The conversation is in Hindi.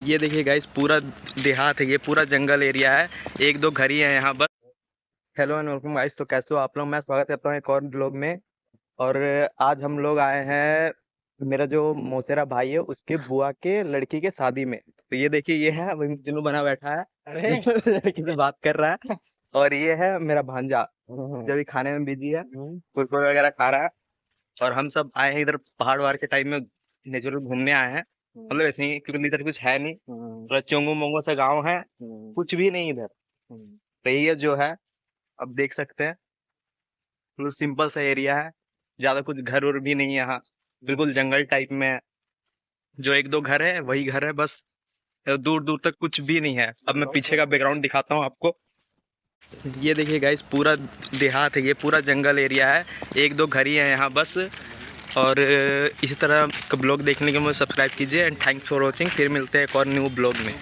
ये देखिए गाइस, पूरा देहात है, ये पूरा जंगल एरिया है। एक दो घर ही है यहाँ बस। हेलो एंड वेलकम गाइस, तो कैसे हो आप लोग। मैं स्वागत करता हूँ एक और ब्लॉग में। और आज हम लोग आए हैं, मेरा जो मौसेरा भाई है उसके बुआ के लड़की के शादी में। तो ये देखिए, ये है वही जिन्नू बना बैठा है लड़की से बात कर रहा है। और ये है मेरा भांजा, जो भी खाने में बिजी है, कुरकुरे वगैरह खा रहा है। और हम सब आए हैं इधर पहाड़ वहाड़ के टाइम में नेचुरल घूमने आए हैं। मतलब ऐसे ही, क्योंकि इधर कुछ है नहीं, थोड़ा चोंगू मोंगो सा गाँव है, कुछ भी नहीं इधर। तो ये जो है, अब देख सकते हैं, बिल्कुल सिंपल सा एरिया है। ज्यादा कुछ घर उर भी नहीं है यहाँ, बिल्कुल जंगल टाइप में है। जो एक दो घर है वही घर है बस, दूर दूर तक कुछ भी नहीं है। अब मैं पीछे का बैकग्राउंड दिखाता हूँ आपको। ये देखिए गाइस, पूरा देहात है, ये पूरा जंगल एरिया है। एक दो घर ही है यहाँ बस। और इसी तरह का ब्लॉग देखने के लिए मुझे सब्सक्राइब कीजिए एंड थैंक्स फॉर वॉचिंग। फिर मिलते हैं एक और न्यू ब्लॉग में।